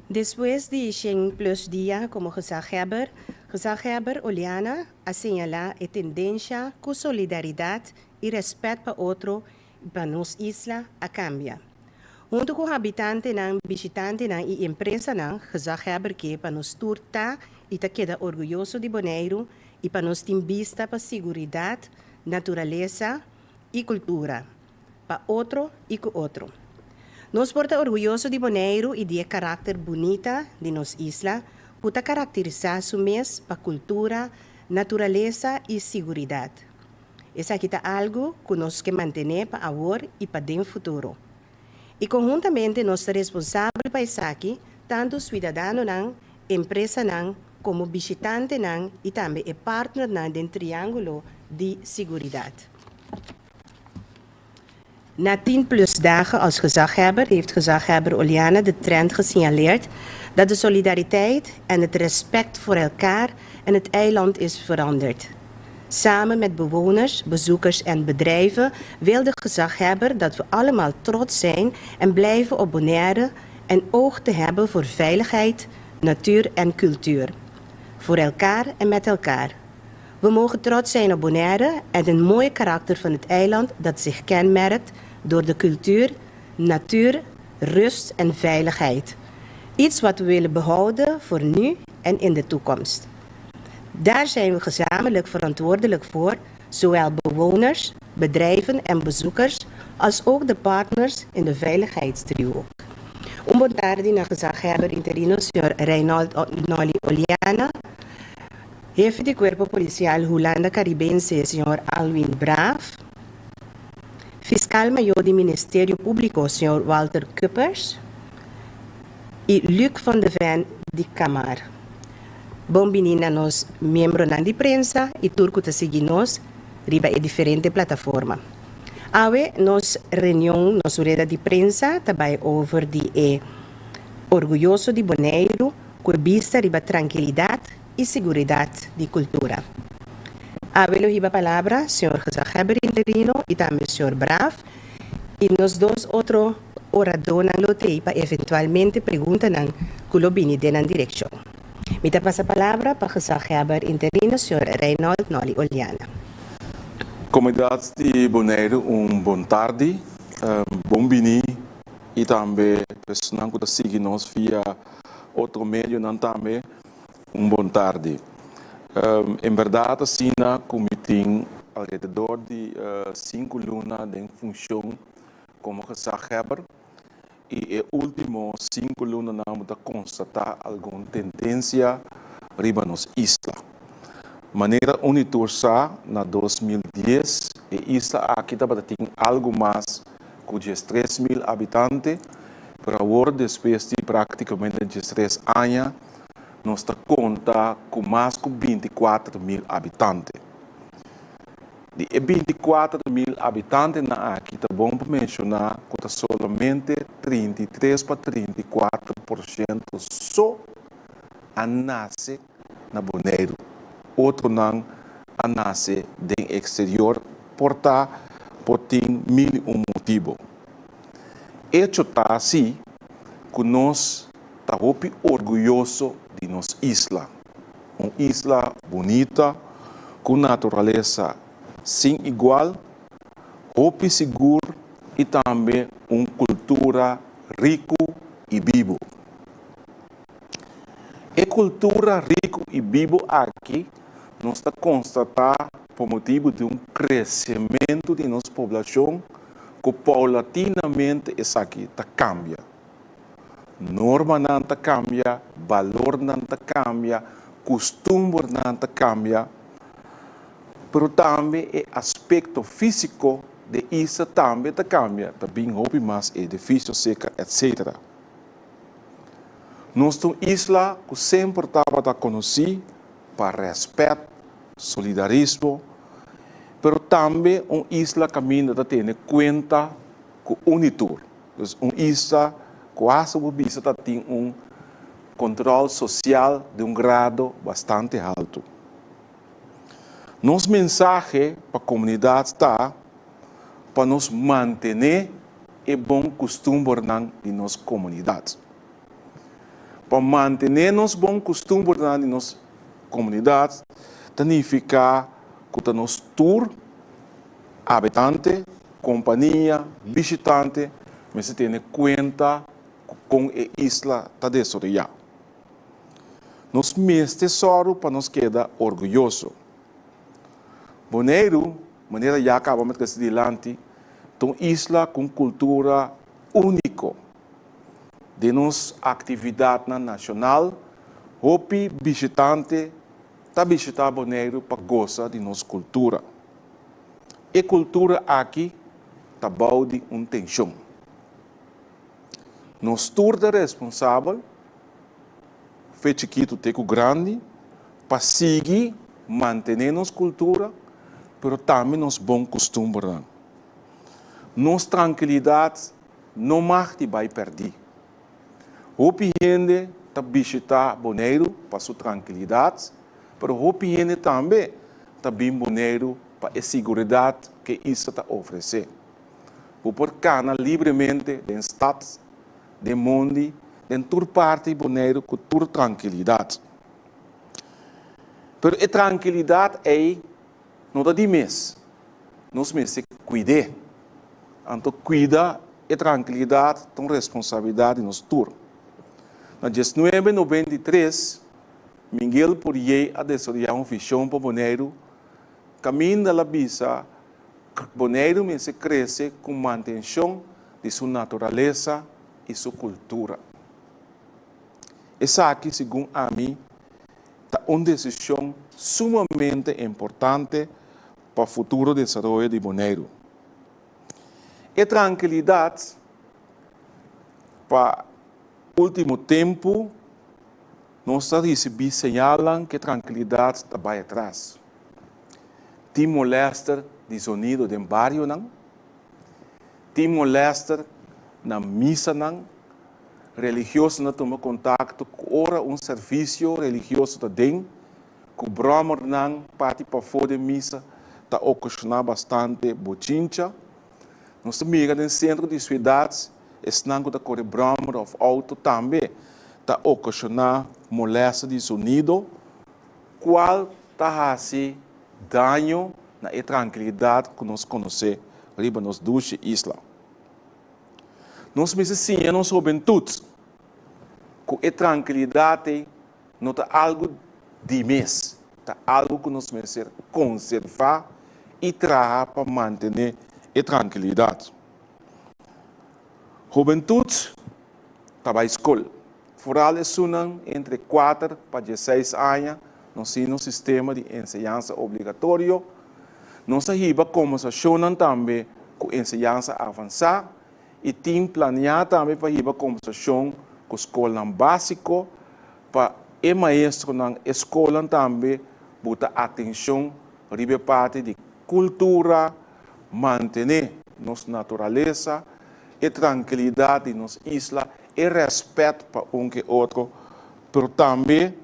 Después de 100 plus días como gezagheber Oliana a señalar a tendência com solidariedade e respeito para outro e para nossa isla a cambia. Junto com habitante não, visitante não e empresa não, gezagheber que para nos turta e ta queda orgulhoso de Bonaire e para nos tem vista para segurança, natureza e cultura, para outro e com outro. Nos porta orgulhoso de Bonaire e de caráter bonita de nossa isla, puta caracterizar su mês para cultura, natureza e segurança. Essa aqui é algo que nós que manter para agora e para o futuro. E conjuntamente nós somos responsáveis para isso aqui, tanto cidadão não, empresa não, como visitante não e também é partner não do triângulo de segurança. Na 10 plus dagen als gezaghebber heeft gezaghebber Oliana de trend gesignaleerd dat de solidariteit en het respect voor elkaar en het eiland is veranderd. Samen met bewoners, bezoekers en bedrijven wil de gezaghebber dat we allemaal trots zijn en blijven op Bonaire en oog te hebben voor veiligheid, natuur en cultuur. Voor elkaar en met elkaar. We mogen trots zijn op Bonaire en het mooie karakter van het eiland dat zich kenmerkt door de cultuur, natuur, rust en veiligheid. Iets wat we willen behouden voor nu en in de toekomst. Daar zijn we gezamenlijk verantwoordelijk voor, zowel bewoners, bedrijven en bezoekers, als ook de partners in de veiligheidstrio. Boa tarde, na gezagheber interino, Sr. Reinald Noli Oliana, jefe de Cuerpo Policial Holanda Caribense, Sr. Alwin Braaf, fiscal mayor do Ministério Público, Sr. Walter Kuppers, e Luc van de Ven de Camar. Bom menina nos membros de prensa e turco te seguimos riba e diferente plataforma. Awe nos reunião nos rede de prensa também over de orgulhoso de Bonaire com vista riba tranquilidade e segurança de cultura. Awe hiba palavra, Sr. Gezagheber interino e também Sr. Braaf e nos dois outros oradores na lote para eventualmente perguntar na culobini de na direção. Mita passa a palavra para o gezagheber interino, Sr. Reinald Noli Oliana. Comunidade de Bonaire, boa tarde, bom bini e também pessoas que seguem nós via outro meio, também boa tarde. Em verdade, assim, como tem ao redor de 5 lunas em função como gezagheber e o último 5 lunas nós constatar alguma tendência riba nos isla. Maneira unitursa na 2010 e isla aqui também tem algo mais que 3 mil habitantes, para agora depois de praticamente 3 anos nós conta com mais de 24 mil habitantes. De 24 mil habitantes aqui é bom para mencionar que somente 33 para 34% só a nasce na Bonaire. Outro não a nasce do exterior, por ter mil motivo. Isso está assim que nós estamos orgulhosos de nossa isla. Uma isla bonita, com natureza sem igual, roupa seguro e também uma cultura rica e viva. A cultura rica e viva aqui nós constatamos por motivo de crescimento de nossa população que paulatinamente isso aqui cambia. Norma não cambia, valor não cambia, costume não cambia, mas também o aspecto físico de isso também cambia, também houve mais edifícios, seca, etc. Nós temos isla que sempre estava conhecida para respeito, solidarismo, mas também uma isla que ainda tem conta com unitur. Então, uma isla quase tem controle social de grado bastante alto. Nossa mensagem para a comunidade está para nos manter o bom costume de nossa comunidade. para manter nos bons costumes na nossa comunidade, significa que nos tour habitante, companhia, visitante, mas se tem conta com a isla está desarrollada. Nos mês tesouro para nos queda orgulhoso. Bonaire, maneira já acabamos de adiante, uma isla com cultura única. De nossa atividade nacional, hopi visitante está visitar Bonaire para gozar de nossa cultura. E cultura aqui está de uma tensão. Nos turda responsável, fez chiquito teco grande, para seguir, manter nossa cultura, mas também nos bons costumes. Nossa tranquilidade não mais vai perder. Hopi gente está visitar Bonaire para sua tranquilidade, mas hopi gente também está bem Bonaire para a segurança que isso está oferecendo. Por cana livremente em estados, de mundo, em toda parte de Bonaire com toda tranquilidade. Mas a tranquilidade é não de mês. Nós se cuidar. Então, cuida a tranquilidade, tem responsabilidade nos turnos. Na 1993, Miguel Purier a desenvolver uma visão para Bonaire, caminho da Bisa, Bonaire se cresce com manutenção de sua natureza e sua cultura. Essa aqui, segundo a mim, é uma decisão sumamente importante para o futuro desenvolvimento de Bonaire. E tranquilidade, para o último tempo, nós recebemos señalan que tranquilidade está bem atrás. Tem molesta de sonido de barrio, não? Tem molesta na missa, não? Religioso não toma contato com ora serviço religioso também, com o brahman não parte para fora de missa, está ocasionando bastante bochincha. Nós amigos no centro de cidades, estão com o brahman of auto também, está ocasionando molesta de sonido, qual está fazendo dano na tranquilidade que nós conhecemos, riba nos duas islas. Nós precisamos, nossa juventude, com a tranquilidade, não é algo de mês, é algo que nós precisamos conservar e trabalhar para manter a tranquilidade. Juventude, está na escola. Foral é entre 4 para 16 anos, nós temos um sistema de ensinança obrigatório. Nós arriba conversação também com ensinança avançada e tem planeado também para arriba conversação com a escola básica para o maestro na escola também botar atenção riba parte de cultura, manter nossa natureza e tranquilidade de nossa isla e respeito para um que outro, mas também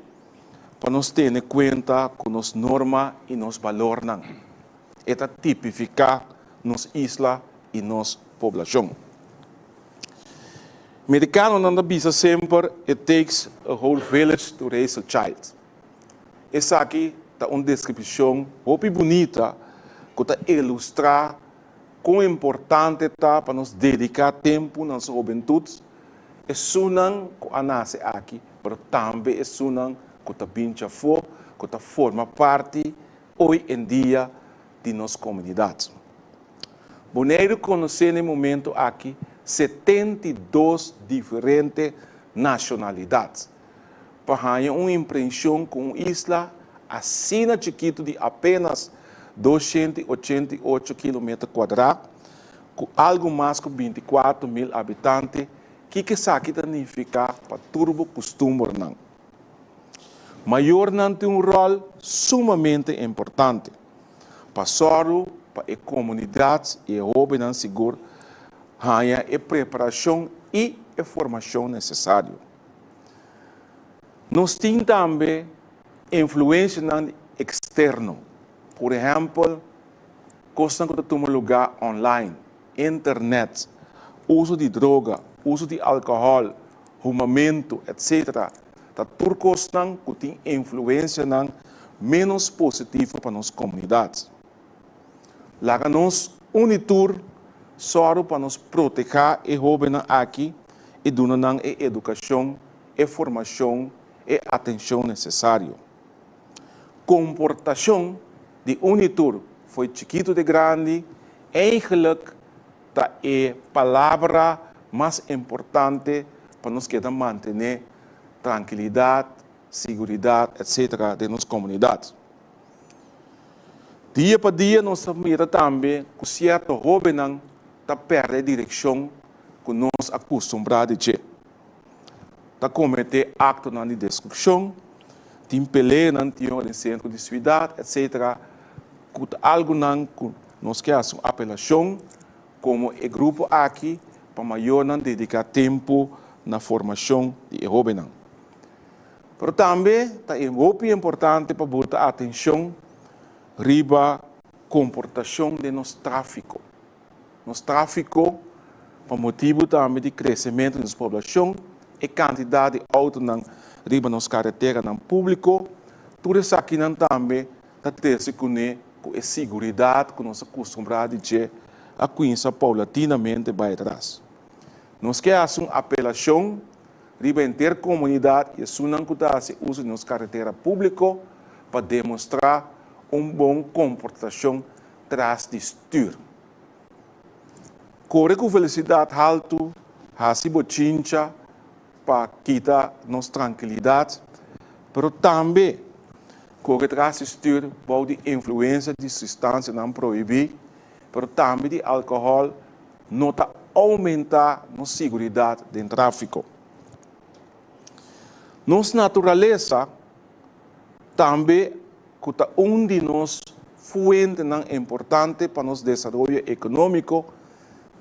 para nós ter em conta com nossas normas e nossos valores. É tipificar nossa isla e nossa população. Americano não diz sempre, it takes a whole village to raise a child. Essa aqui é uma descrição muito bonita que ilustra quão importante está para nós dedicar tempo nas juventudes. É sunang que nasce aqui, mas também é sunang que está pincha fora, que está forma parte hoje em dia de nossa comunidade. Bonaire conhece no momento aqui 72 diferentes nacionalidades. Para uma impressão com uma isla assim chiquita de apenas 288 km², com algo mais que 24 mil habitantes, que isso aqui significa para turbo costume não. Maior não tem um rol sumamente importante para soro, para a comunidade e a jovem seguro, a preparação e a formação necessária. Nós temos também influência externa. Por exemplo, coisas que tomam lugar online, internet, uso de droga, uso de álcool, humamento, etc. Dat turcos nang kuti influência nang menos positivo para nossa comunidade. Laga nos unitur só para nos proteger e roubar aqui e dar nang e educação, e formação e atenção necessário. Comportação de unitur foi chiquito de grande, eigenlijk dat é palavra mais importante para nos que manter tranquilidade, segurança, etc. de nossa comunidade. Dia para dia nós mira também que certo jovem está perde a direção que nós acostumbrados a tá cometer actos de destruição, tem peleia no centro de cidade, etc. Que algo não nós queremos apelação como o grupo aqui para maior dedicar tempo na formação de jovens. Mas também é muito importante para botar atenção riba comportação de nosso tráfico. Nosso tráfico, por motivo também de crescimento da população e quantidade de autos na riba nossa carretera no público, tudo isso aqui também tem que ter com a segurança que nós acostumamos a conhecer paulatinamente vai atrás. Nós queremos uma apelação riba intercomunidade e sunang se usa nos carretera público para demonstrar bom comportação tras de stuur. Corre com velocidade alto, hasi bochincha para quitar nossa tranquilidade, mas também corre tras de stuur por de influência de substâncias não proibidas, mas também de álcool nota aumentar nossa segurança do tráfico. Nossa natureza também que de nós fuentes importante para nosso desenvolvimento econômico,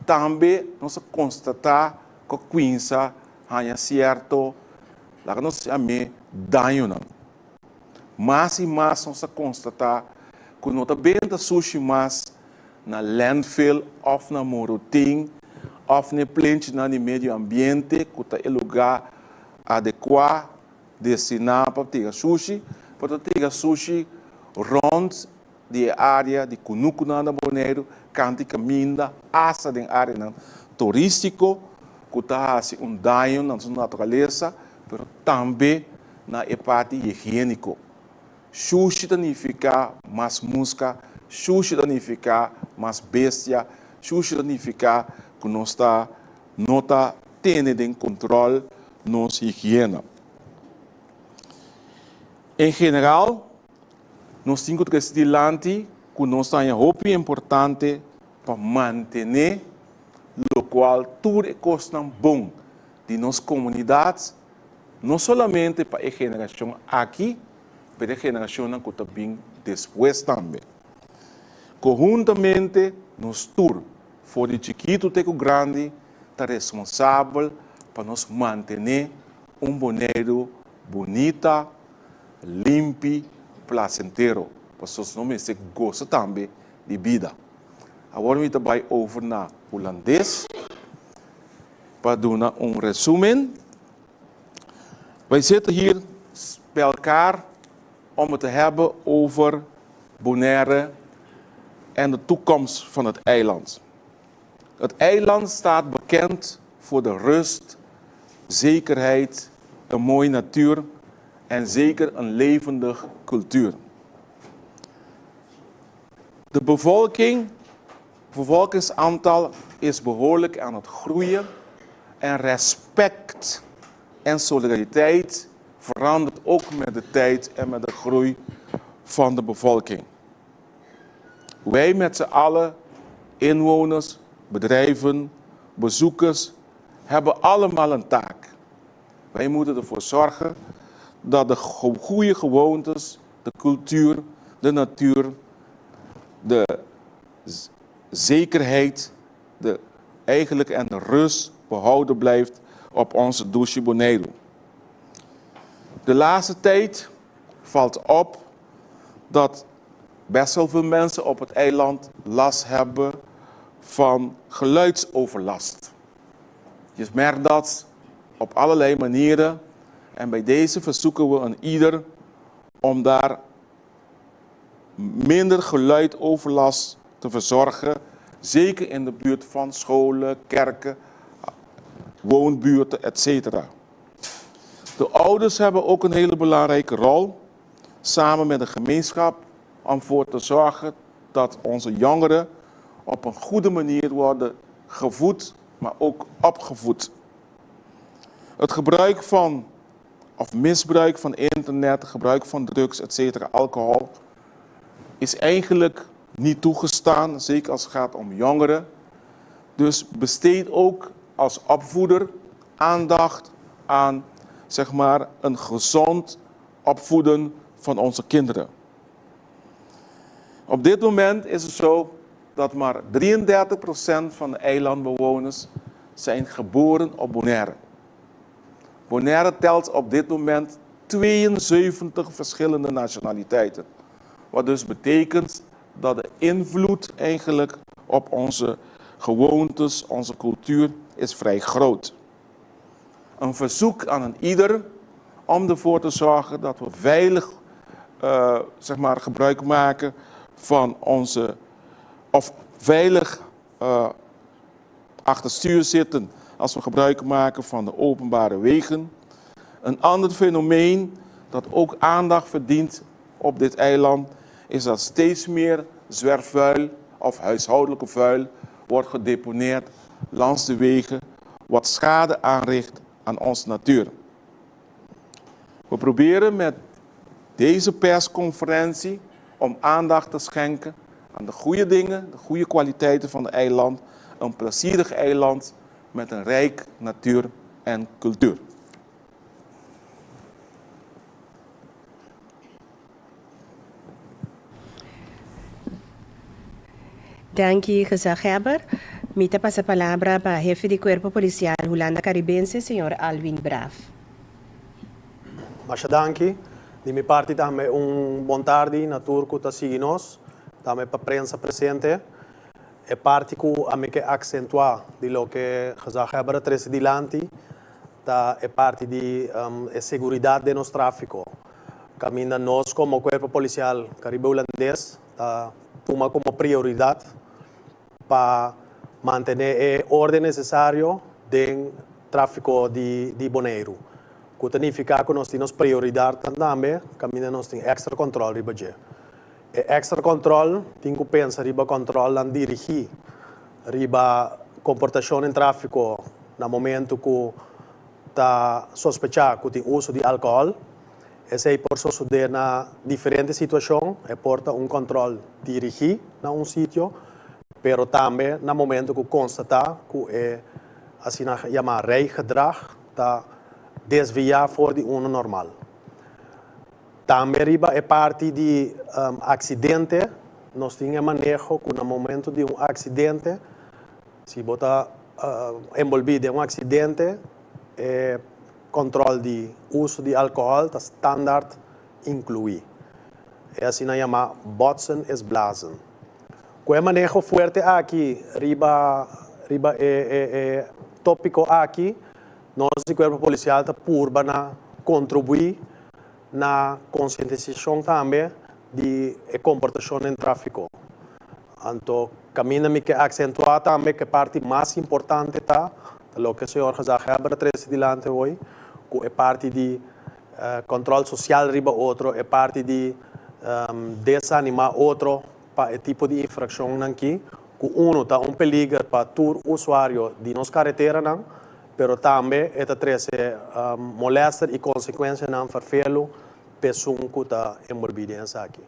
também nós constatar que Quinça há certo, lá que nós chamamos dano. Mais e mais nós constatar que nós venda sushi mais na landfill, ou na morotim, ou na plante no meio ambiente, que é o lugar adequado destinado para ter sushi, para ter sushi rond de área de Kunuku na Bonaire, canti caminha, asa de área turístico, que está dano na sua natureza, mas também na parte higiênica. Sushi significa mais música, sushi significa mais bestia, sushi significa que nós está tendo em controle nossa higiene. Em geral, nós temos que estilante que nós temos muito importante para manter o qual tudo é coisa bom de nossas comunidades, não somente para a geração aqui, mas a geração que também depois também. Conjuntamente, nós todos, for de chiquito até grande, está responsável para nos manter boneiro bonita, limpo, placentero. Pessoas não se gostam também de vida. Agora a gente vai over na holandês para dar resumen. Wij zitten hier bij elkaar om het te hebben over Bonaire en de toekomst van het eiland. Het eiland staat bekend voor de rust, zekerheid, een mooie natuur en zeker een levendige cultuur. De bevolkingsaantal is behoorlijk aan het groeien en respect en solidariteit verandert ook met de tijd en met de groei van de bevolking. Wij met z'n allen, inwoners, bedrijven, bezoekers, hebben allemaal een taak. Wij moeten ervoor zorgen dat de goede gewoontes, de cultuur, de natuur, de zekerheid, en de rust behouden blijft op onze Duchy Bonaire. De laatste tijd valt op dat best wel veel mensen op het eiland last hebben van geluidsoverlast. Je merkt dat op allerlei manieren. En bij deze verzoeken we aan ieder om daar minder geluidoverlast te verzorgen. Zeker in de buurt van scholen, kerken, woonbuurten, etc. De ouders hebben ook een hele belangrijke rol, samen met de gemeenschap, om ervoor te zorgen dat onze jongeren op een goede manier worden gevoed, maar ook opgevoed. Het gebruik van, of misbruik van internet, gebruik van drugs, etc., alcohol, is eigenlijk niet toegestaan, zeker als het gaat om jongeren. Dus besteed ook als opvoeder aandacht aan, zeg maar, een gezond opvoeden van onze kinderen. Op dit moment is het zo dat maar 33% van de eilandbewoners zijn geboren op Bonaire. Bonaire telt op dit moment 72 verschillende nationaliteiten. Wat dus betekent dat de invloed eigenlijk op onze gewoontes, onze cultuur, is vrij groot. Een verzoek aan een ieder om ervoor te zorgen dat we veilig zeg maar, gebruik maken van onze, of veilig achter stuur zitten als we gebruik maken van de openbare wegen. Een ander fenomeen dat ook aandacht verdient op dit eiland is dat steeds meer zwerfvuil of huishoudelijke vuil wordt gedeponeerd langs de wegen, wat schade aanricht aan onze natuur. We proberen met deze persconferentie om aandacht te schenken aan de goede dingen, de goede kwaliteiten van het eiland, een plezierig eiland met een rijk natuur en cultuur. Dank je, gezaghebber. Mita pasa palabra para jefe de cuerpo policial Holanda Caribense, señor Alvin Braaf. Masha danki. Di mi parte também bom tarde na turco tá signos, também para prensa presente. É parte que a me que acentuar de lo que gezaghebber tres dilanti, tá é parte de seguridade de nosso tráfico. Caminha nós como cuerpo policial Caribe holandês, tá toma como prioridade para manter a ordem necessária do tráfico de Bonaire. Que significa que nós temos prioridade também, caminha nós temos extra controle riba je. E extra controle, tem que pensar riba controle and dirigir riba comportação em tráfico no momento que está sospechar que tem uso de álcool. Esse é por suceder na diferente situação, é porta controle dirigir na sítio, pero também no momento que constatar que é assim chamar rijgedrag, está desviar voor die normal. Também riba é parte de acidente. Nós temos manejo que no momento de acidente, se bota envolvido em acidente, controle de uso de álcool está standaard incluir. É assim na chama botsen is blazen. Com o manejo forte aqui, riba tópico aqui, nós, o corpo policial, está por contribuir na conscientização também de comportação em tráfico. Então, caminha-me que acentuar também que a parte mais importante está, o que o senhor gezaghebber três dilante hoje, que é parte de controle social riba outro, é parte de desanimar outro para o tipo de infração aqui, que está perigo para todo usuário de nossa carretera, pero também esta traz molesta e consequência não vervelo pessoa que está envolvida aqui.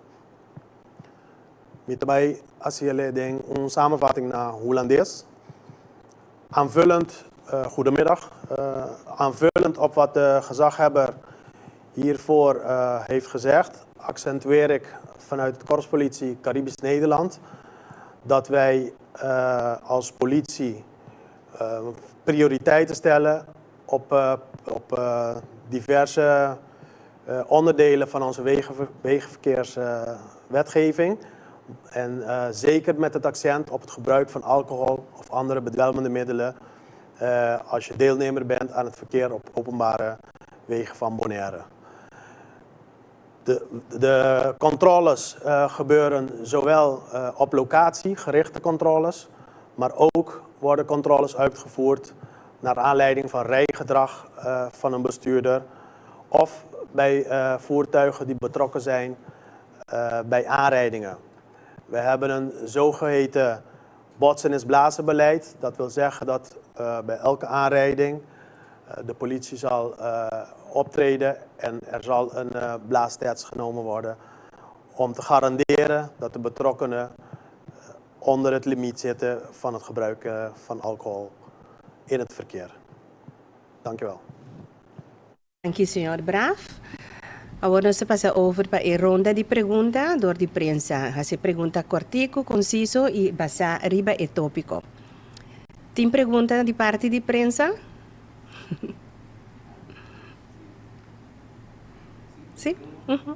Daarbij als jullie samenvatting naar Hollandees. Aanvullend, goedemiddag. Aanvullend op wat de gezaghebber hiervoor heeft gezegd, accentueer ik vanuit de Korpspolitie Caribisch Nederland dat wij als politie prioriteiten stellen op diverse onderdelen van onze wegenverkeerswetgeving. En zeker met het accent op het gebruik van alcohol of andere bedwelmende middelen als je deelnemer bent aan het verkeer op openbare wegen van Bonaire. De controles gebeuren zowel op locatie, gerichte controles, maar ook worden controles uitgevoerd naar aanleiding van rijgedrag van een bestuurder of bij voertuigen die betrokken zijn bij aanrijdingen. We hebben een zogeheten botsen is blazen beleid. Dat wil zeggen dat bij elke aanrijding de politie zal optreden en er zal een blaastest genomen worden om te garanderen dat de betrokkenen onder het limiet zitten van het gebruik van alcohol in het verkeer. Dank u wel. Dank u, senhor Braaf. Agora nós passamos over para a ronda de perguntas do de prensa. Essa pergunta cortico, conciso e basa riba e tópico. Tem pergunta de parte de prensa? Sim? Uhum.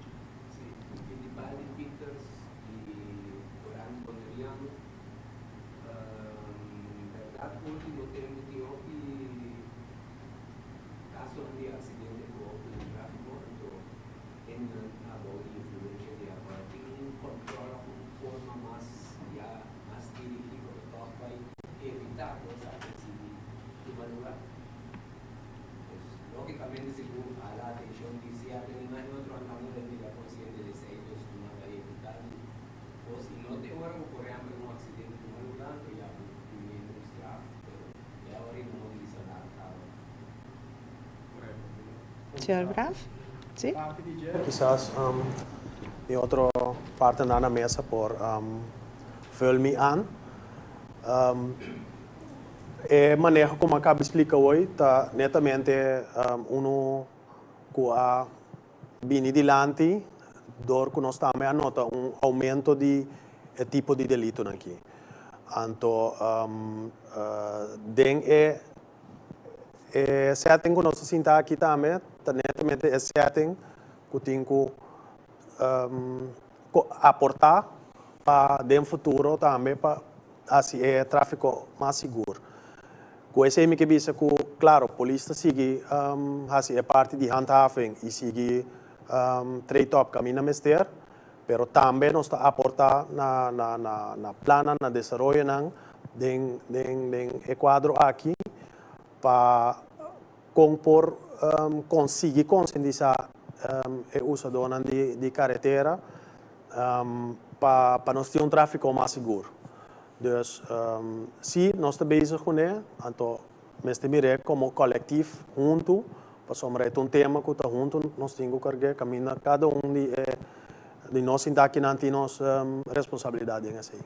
Senhor Braaf? Sí. Quizás mi otro parte na mesa por vul me aan. Manejo como acabo de explicar hoy, está netamente uno que ha venido adelante, door que nós também anota aumento de tipo de delito aqui. Então, setting que nós sentar aqui também, está netamente é setting que tem que aportar para o futuro também para assim tráfico mais seguro. Com esse que bisa que claro, a polícia sigue assim é parte de handhaving e sigue trade-off caminho mester, pero também nós está aportar na plana, na desenvolvimento de quadro aqui para compor conseguir conscientizar o usador de carretera para nós ter tráfico mais seguro. Dus sim, nós estamos bezig com isso, então nós temos como coletivo junto, para somar tema que está junto, nós temos que caminhar cada de nós está aqui na nossa responsabilidade em assim.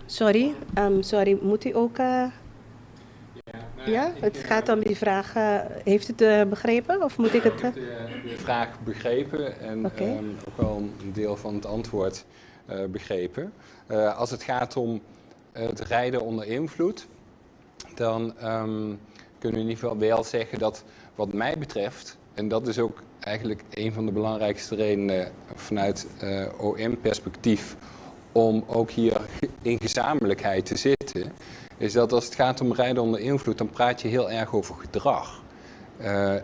Sorry, moet u ook... Ja, het gaat om die vraag. Heeft u het begrepen of moet ik het... Ik heb de vraag begrepen en ook wel een deel van het antwoord begrepen. Als het gaat om het rijden onder invloed, dan kunnen we in ieder geval wel zeggen dat wat mij betreft, en dat is ook eigenlijk een van de belangrijkste redenen vanuit OM-perspectief om ook hier in gezamenlijkheid te zitten, is dat als het gaat om rijden onder invloed, dan praat je heel erg over gedrag.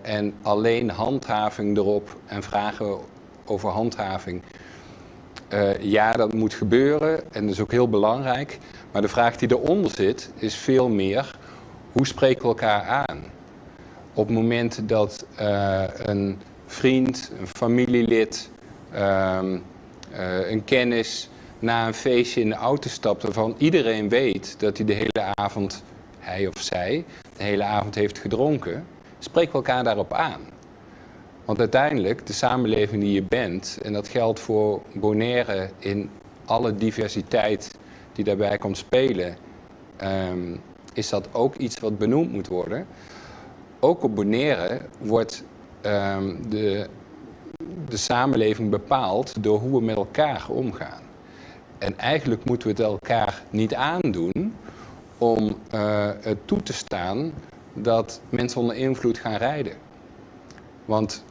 En alleen handhaving erop en vragen over handhaving, ja, dat moet gebeuren en dat is ook heel belangrijk. Maar de vraag die eronder zit is veel meer, hoe spreken we elkaar aan? Op het moment dat een vriend, een familielid, een kennis na een feestje in de auto stapt waarvan iedereen weet dat hij de hele avond, hij of zij, de hele avond heeft gedronken, spreken we elkaar daarop aan. Want uiteindelijk, de samenleving die je bent, en dat geldt voor Bonaire in alle diversiteit die daarbij komt spelen, is dat ook iets wat benoemd moet worden. Ook op Bonaire wordt de samenleving bepaald door hoe we met elkaar omgaan. En eigenlijk moeten we het elkaar niet aandoen om het toe te staan dat mensen onder invloed gaan rijden. Want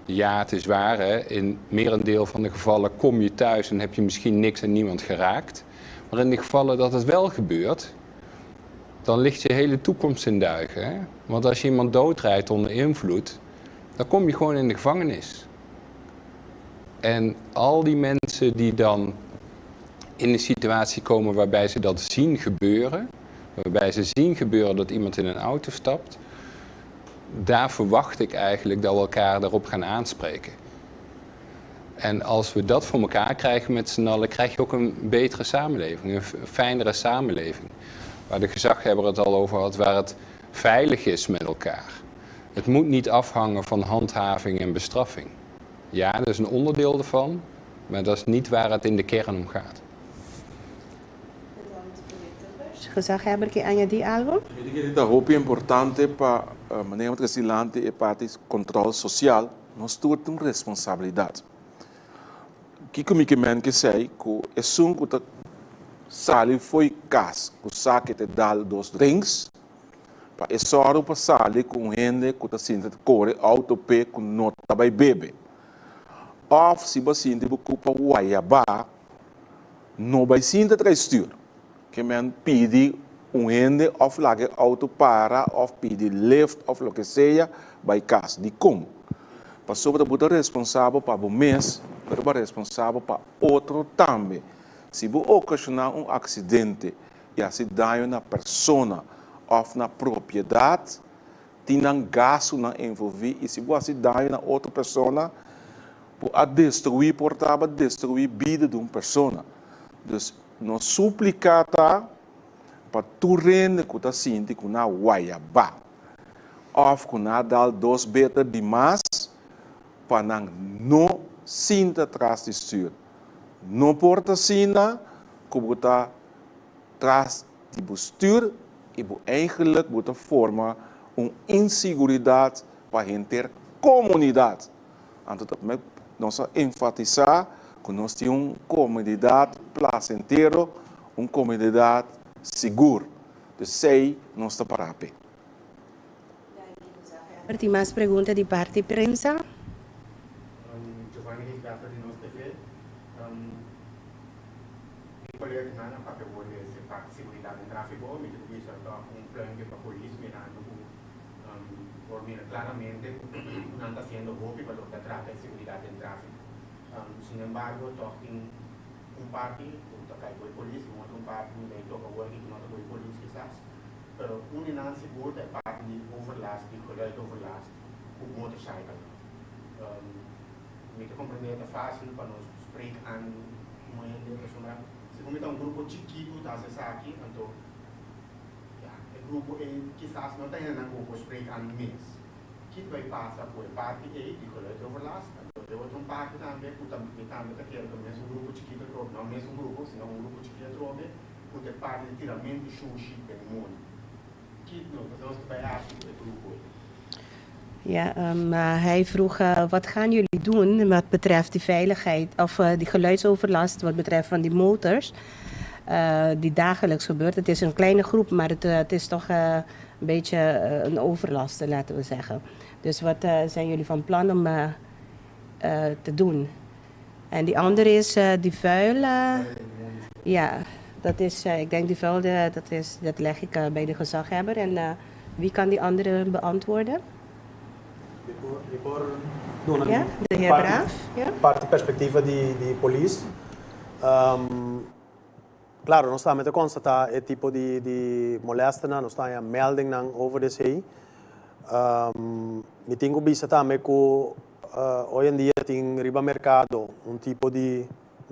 ja, het is waar, hè, in merendeel van de gevallen kom je thuis en heb je misschien niks en niemand geraakt. Maar in de gevallen dat het wel gebeurt, dan ligt je hele toekomst in duigen. Hè? Want als je iemand doodrijdt onder invloed, dan kom je gewoon in de gevangenis. En al die mensen die dan in een situatie komen waarbij ze dat zien gebeuren, waarbij ze zien gebeuren dat iemand in een auto stapt, daar verwacht ik eigenlijk dat we elkaar daarop gaan aanspreken. En als we dat voor elkaar krijgen met z'n allen, krijg je ook een betere samenleving, een fijnere samenleving. Waar de gezaghebber het al over had, waar het veilig is met elkaar. Het moet niet afhangen van handhaving en bestraffing. Ja, dat is een onderdeel ervan, maar dat is niet waar het in de kern om gaat. Gezaghebber que añadir algo? Eu digo que é muito importante para maneira resiliente e para controle social, nós temos uma responsabilidade. Que comigo que sei que é só que sali foi cas, que saque te dal dos drinks, para é só para sali com gente que tá sinta corre auto pé com nota vai bebe. Of se você sinta culpa uaiabá, não vai sinta traição. Que men pede gente of lage auto para, of pede lift, of lo que seja, vai casa de como. Para sobre você responsável para o mês, mas responsável para outro também. Se você ocasionar acidente e assim dano na pessoa ou na propriedade, tem um gasto na envolver e se você dano na outra pessoa, a destruir portável, destruir a vida de uma pessoa. Então, nós suplicamos para tu rende que está sentindo que na uaiabá, ou que na dal dos beter demais, para não sinta atrás de stuur. Não porta sina, que você atrás de bestuur e eigenlijk você forma uma inseguridade para a comunidade. Então, nós enfatizar que nós temos uma comunidade placentera, uma comunidade segura. Então, sei, nós estamos para a pé. Tem mais perguntas de parte da prensa? Giovanni Risgato di Nos TV. Mi collega che non ha fatto vuole se fa seguridad in traffico, mi dico che c'è un plan che fa polizia mirando por mira claramente no anda haciendo golpe para lo que trata de seguridad en tráfico. Sin embargo, talking un party, un toca con policía, un party de toca working, no toca con policía quizás, pero un inán seguro de party de overlast, de geluid overlast, op motorcycle. Me que compreender é fácil para nós spreken aan uma pessoa. Se como um grupo chiquito, tá se aqui, então, o grupo é quizás não tem nada com spreken aan mês. Que vai passar por parte de geluid overlast. Eu vou ter um parque também, que também está querendo mesmo grupo chiquito trobe, não mesmo grupo, senão um grupo chiquito trobe, porque parte de tiramento de sushi do mundo. Que nós vai achar que grupo. Ja, hij vroeg wat gaan jullie doen wat betreft die veiligheid of die geluidsoverlast wat betreft van die motors die dagelijks gebeurt. Het is een kleine groep, maar het is toch een beetje een overlast, laten we zeggen. Dus wat zijn jullie van plan om te doen? En die andere is die vuil. Ja, dat is, ik denk die vuil, dat leg ik bij de gezaghebber. En wie kan die andere beantwoorden? Ja, de heer Braaf. Ja? Parte perspectiva de polícia. Claro, nós estamos a constatar esse tipo de molestia, nós estamos a melding over de CI. Me tenho visto também que hoje em dia tem riba mercado tipo de,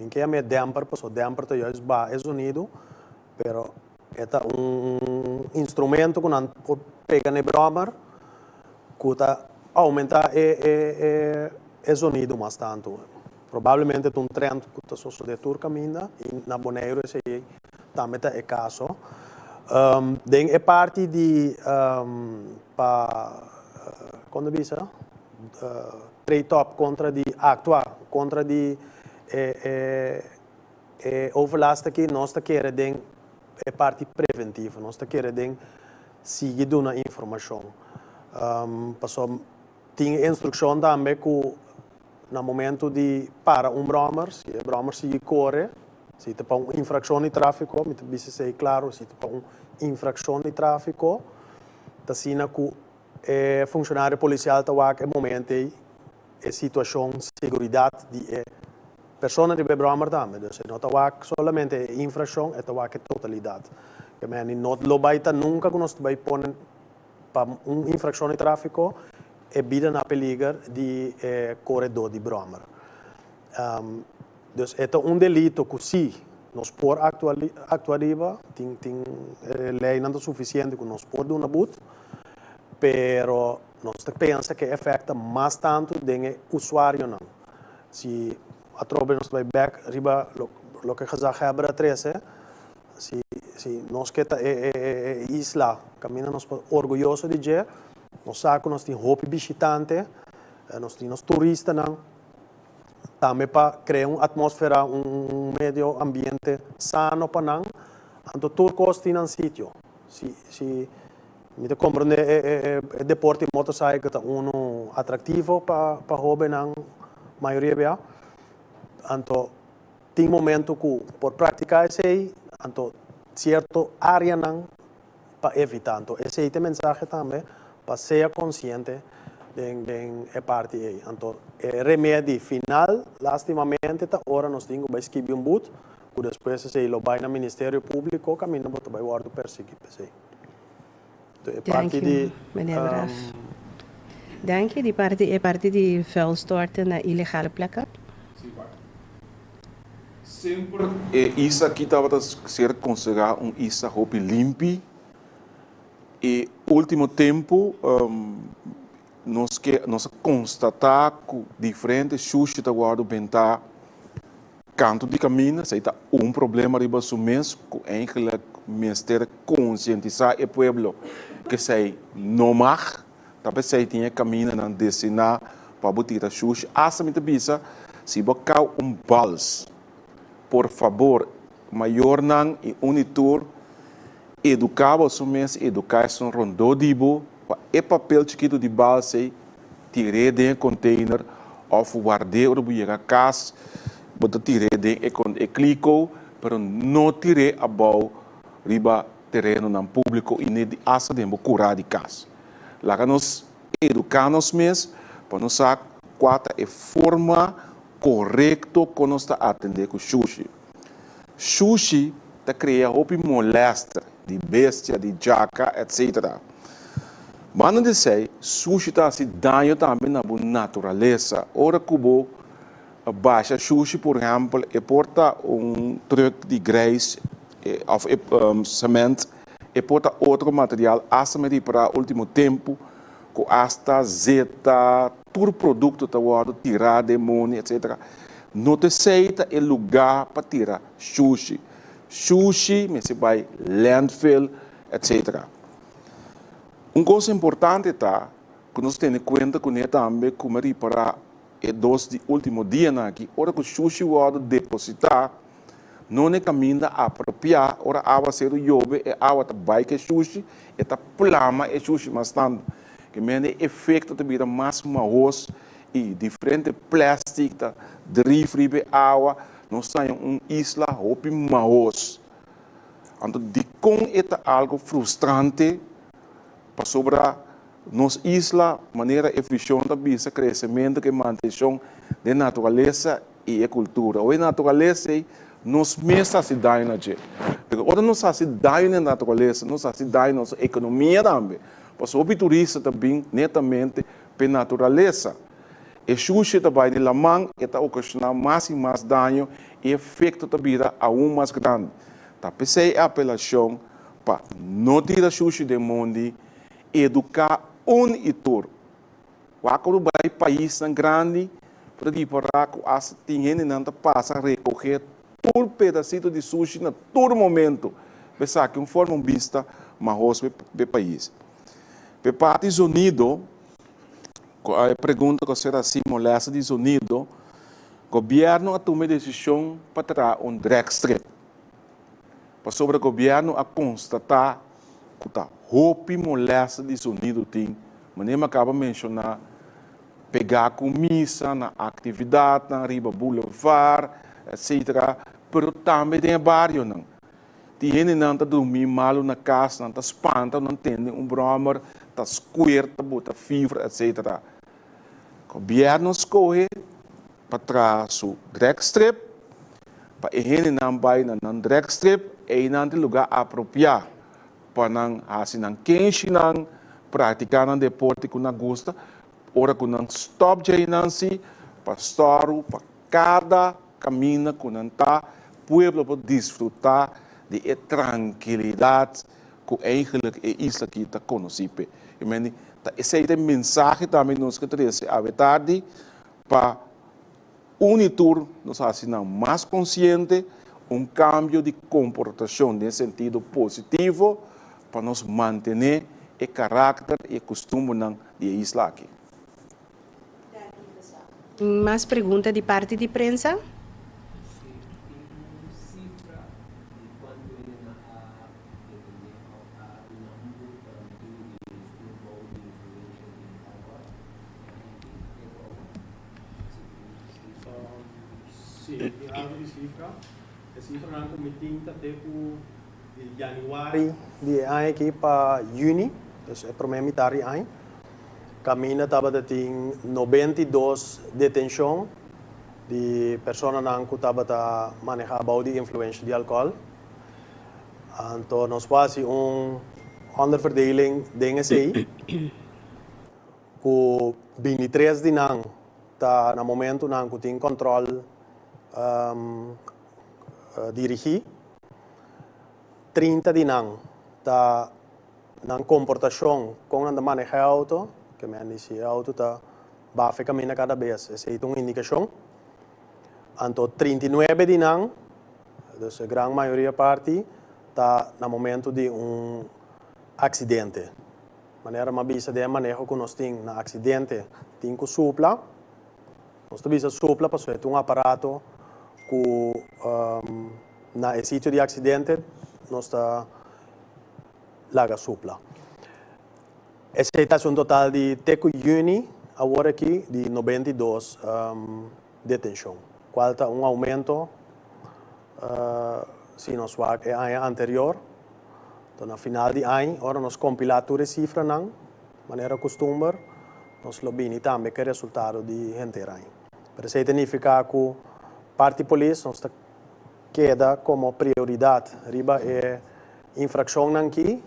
que é damper, porque o damper é juist é sonido, pero é instrumento que não pode pegar no brommer, que está aumentar o sonido bastante. Provavelmente é trend que está sucedendo caminho e na Bonaire esse também é caso. É parte de quando diz trade-off contra de actuar contra de overlast que nós queremos é parte preventiva, nós queremos seguir dando informação. Passou tinha instrução também que no momento de para brommer, se o brommer se corre, Se te para uma infração de tráfico, me te ser claro, se te para uma infração de tráfico, tá sina que funcionário policial tá wak momento é situação de segurança de pessoa de Bebramer também, dus não tá wak solamente infração, é tá wak totalidade. Que men não lo baita nunca que nós vai pôr para uma infração de tráfico é vida na perigo de corredor de Bramer. Dus é delito que se nós por actuariva tem lei não é suficiente que nós por uma but, pero nós pensa que afeta mais tanto do usuário não. Se a tropa nós vai back riba lo que gezegd hebben dat 13, se nós que isla caminha nós orgulhoso de je, nós sabe nós tem hope visitante, nós tem nós turista não, também para criar uma atmosfera, meio ambiente sano para não, então turcos tem um sítio, se me te compreende deporte motorcycle é atrativo para jovem não, maioria bem, então tem momento que por praticar isso aí, então certo área não para evitar, então esse é o mensagem também para ser consciente de parte aí, então remédio final, lastimamente, agora nós temos que escrever boot, que depois se lo vai no Ministério Público, caminho para vai guardar perseguir, Dank u, meneer Braaf. Dank je. Die parte die vuil storten naar illegale plekken? Sempre isso aqui estava a ser considerado isso roupa limpa. E último tempo nós constatar que diferentes xuxas estão guardando bentar canto de caminho, se está problema riba mês que eigenlijk ministério conscientizar o povo que sei não mar, talvez sei tinha caminho na destinar para botar a xuxa, essa me bisa se bocar bals, por favor, maior não e unitor educar os mês educação rondou dibo para o papel chiquito de bal sei tirar de container ou guardar o buiega casa botar tirar de clico, pero não tirar a bal riba terreno no público e nem asa de curar de casa. Lá que nós educamos mesmo para nós saber qual é a forma correta que nós está atender com o sushi. Sushi está criando roupa molesta de bestia, de jaca, etc. Mas não dizer, sushi está se dando também na natureza. Ora que baixa sushi, por exemplo, e porta truck de grãos of cement e porta outro material, assim para o último tempo, com hasta zeta, todo produto está guardado, tirar demônio, etc. Não te aceita o lugar para tirar sushi. Sushi, mas se vai landfill, etc. Uma coisa importante está que nós temos em conta que também como para os últimos dias aqui, hora que o sushi guarda depositar, não é caminho apropriado, ora água ser o yobe, e água tá bike sushi, e tá plama e sushi mas tanto, que mene efeito também mais maus e diferente plástico tá drifribe água, não sai isla hopi maus. Então de com é algo frustrante para sobrar nos isla maneira eficiente bisa crescimento que manutenção de natureza e cultura. A natureza nos mesmos se dá na gente. Ora nos se dá na natureza, nos se dá na nossa economia também. Porque o turista também netamente pela natureza. E sushi também de la mão está ocasionando mais e mais dano e efeito também aún mais grande. Tá pensei a apelação para não tirar sushi do mundo, educar itor. Quando vai país grande, para que as tinhas não passa a recolher todo pedacito de sushi na todo momento, pensar que forma vista mais do país. Para parte do Unidos, a pergunta que será assim, molesta de Unidos, o governo toma decisão para tirar drag strip. Para sobre o governo a constatar que a roupa molesta de Unidos tem, mas nem acaba de mencionar, pegar comida na atividade, na riba boulevard, etc., pero também tem barrio não. Tiene não tá dormir malo na casa, não tá espanta, não tem brommer, tá squirta, bota fever, etc. O governo escolhe para trás o drag strip, para ele não vai na drag strip, e não tem lugar apropriado para não fazer não quente não praticar um deporte que não gosta, ora que não stop de não se pastor para cada caminho que não tá, pueblo para desfrutar de tranquilidade que eigenlijk é isso que está conhecido. Eu meni, esse é o mensagem também nos que traz a tarde para unitur nos assinam mais consciente, cambio de comportação nesse sentido positivo para nos manter o caráter e costume de isla aqui. Mais pergunta de parte de prensa? Sim, a cifra não comitim até de januário de ano aqui para junho, então é para mim metade de ano. Caminha estava tem 92 detenção de pessoas que estavam manejando de influência de álcool. Então nós fazemos onderverdeling dingen sei. Com 23 de ano tá no momento não tem controle dirigir. 30 de ano tá na comportação com anda manejar auto, que me esse auto tá bafe caminha cada vez. Essa é uma indicação. Então 39 de ano, a grande maioria parte tá no momento de acidente. Maneira uma bisa de manejo que nós temos na acidente, tem que supla. Nós temos que supla para ser aparato que na sítio de acidente nós está laga supla. Essa é um total de teco juni agora aqui de 92 detenção. Qual está aumento se nós vamos ano anterior. Então, no final de ano, agora nós compilamos as cifras, de maneira costume, nós lobbying também que resultado de gente ano. Para isso significa que a parte polícia nós queda como prioridade, riba é infração aqui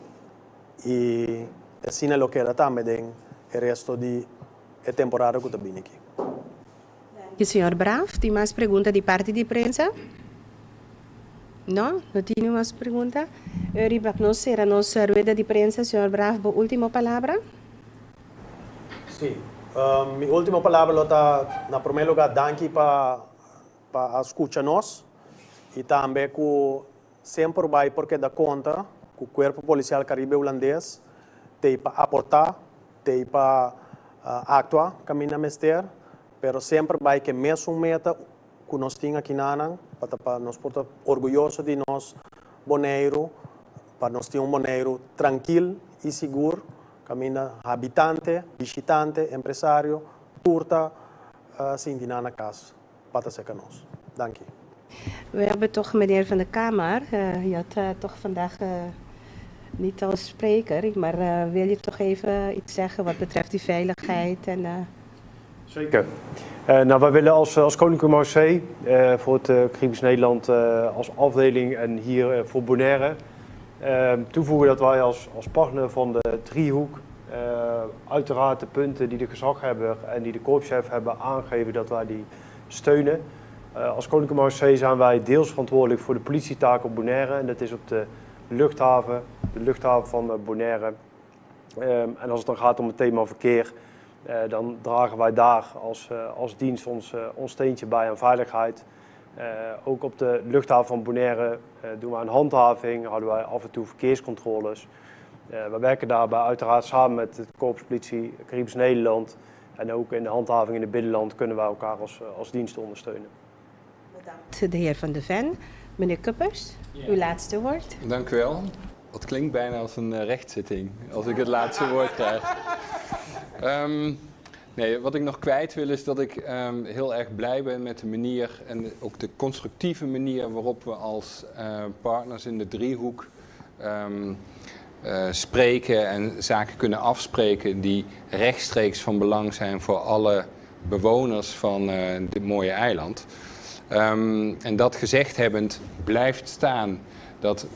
e assim é o que era também o resto de temporada que está vindo aqui. E senhor Brav, tem mais pergunta de parte de prensa? Não? Não tem mais pergunta? Riba, não será nossa rueda de prensa, senhor Brav, última palavra? Sim. Minha última palavra está, na primeiro lugar, danke para escutar nós e também que sempre vai porque dá conta que o Corpo Policial Caribe Holandês tem para aportar, tem para actuar, caminhar mestre, mas sempre vai que mesmo meta que nós temos aqui na Anang, para nós portar orgulhoso de nós boneiro, para nós ter boneiro tranquilo e seguro, caminha habitante, visitante, empresário, turta, assim de na casa, para ser com nós. Dank u. We hebben toch meneer van de Kamer, je had toch vandaag niet als spreker, maar wil je toch even iets zeggen wat betreft die veiligheid? Zeker. Nou, wij willen als Koninklijke Marseille voor het Caribisch Nederland als afdeling en hier voor Bonaire toevoegen dat wij als partner van de driehoek uiteraard de punten die de gezaghebber en die de korpschef hebben aangegeven dat wij die steunen. Als Koninklijke Marseille zijn wij deels verantwoordelijk voor de politietaak op Bonaire en dat is op de luchthaven van Bonaire. En als het dan gaat om het thema verkeer, dan dragen wij daar als dienst ons steentje bij aan veiligheid. Ook op de luchthaven van Bonaire doen wij een handhaving, houden wij af en toe verkeerscontroles. We werken daarbij uiteraard samen met de Korpspolitie Caribisch Nederland. En ook in de handhaving in het binnenland kunnen wij elkaar als dienst ondersteunen. Bedankt de heer Van de Ven. Meneer Kuppers, uw laatste woord. Dank u wel. Dat klinkt bijna als een rechtszitting, als ik het laatste woord krijg. Nee, wat ik nog kwijt wil is dat ik heel erg blij ben met de manier en ook de constructieve manier waarop we als partners in de driehoek spreken en zaken kunnen afspreken die rechtstreeks van belang zijn voor alle bewoners van dit mooie eiland. En dat gezegd hebbend blijft staan dat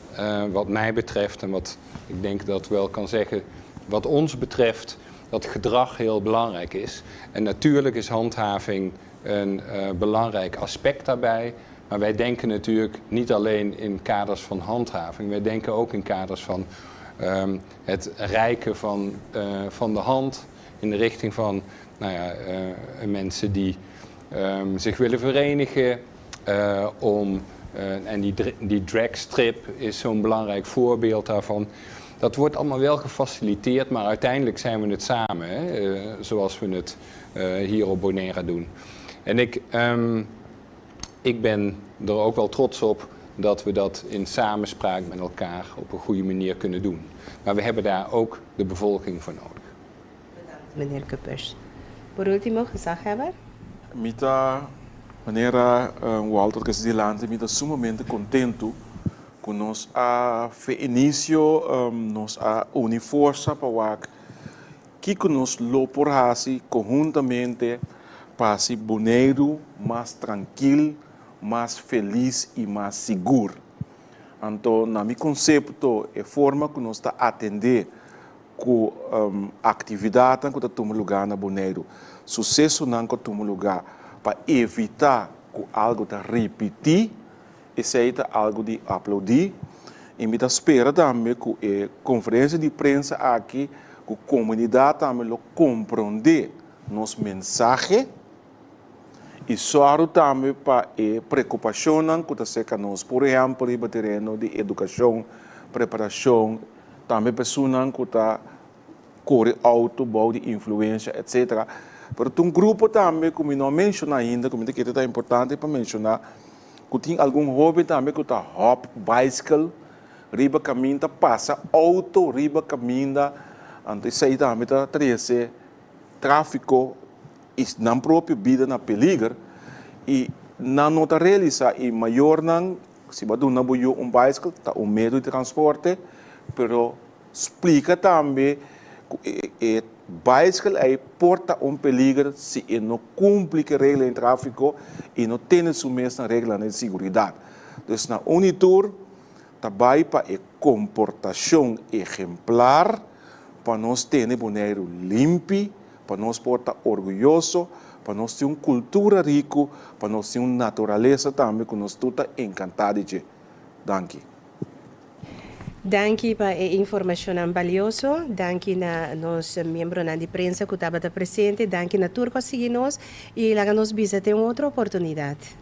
wat mij betreft en wat ik denk dat ik wel kan zeggen, wat ons betreft, dat gedrag heel belangrijk is. En natuurlijk is handhaving een belangrijk aspect daarbij. Maar wij denken natuurlijk niet alleen in kaders van handhaving. Wij denken ook in kaders van het reiken van de hand in de richting van mensen die zich willen verenigen. En die dragstrip is zo'n belangrijk voorbeeld daarvan. Dat wordt allemaal wel gefaciliteerd, maar uiteindelijk zijn we het samen, zoals we het hier op Bonaire doen. En ik ben er ook wel trots op dat we dat in samenspraak met elkaar op een goede manier kunnen doen. Maar we hebben daar ook de bevolking voor nodig. Bedankt, meneer Kuppers. Por último, gezaghebber. Meneer Walter Castilante, eu estou sumamente contento com nós a início nós a unir força para que nós loporhasi conjuntamente para ser Bonaire mais tranquilo, mais feliz e mais seguro. Então, na meu conceito, é a forma que nós está atender com atividade que está lugar na Bonaire, sucesso não que está lugar para evitar que algo está repetir. Isso é algo de aplaudir. E me espera também que a conferência de imprensa aqui, que a comunidade também compreender nosso mensagem. E só também para a preocupação que está que nós, por exemplo, no terreno de educação, preparação, também pessoas que está corre alto, bom de influência, etc. Mas um grupo também, como não menciona ainda, como que é importante para mencionar, que tem algum hobby também que está hop, bicycle, riba caminha, passa auto, riba caminha, então isso aí também está trazendo tráfico na própria vida na peligro e não nota realizar e maior não se vai dar um bicycle tá meio de transporte, pero explica também que bicycle aí porta peligro se não cumpre a regra em tráfico e não tem sua mesma regra de segurança. Então na Unitur também para a comportação exemplar para nós ter Bonaire limpo, para nós portar orgulhoso, para nós ter uma cultura rica, para nós ter uma natureza também que nós estamos encantados de. Danke. Danke para a informação valiosa. Danke na nosso membro de prensa que estava presente. Danke na turco seguir nós e lá nos visitar em outra oportunidade.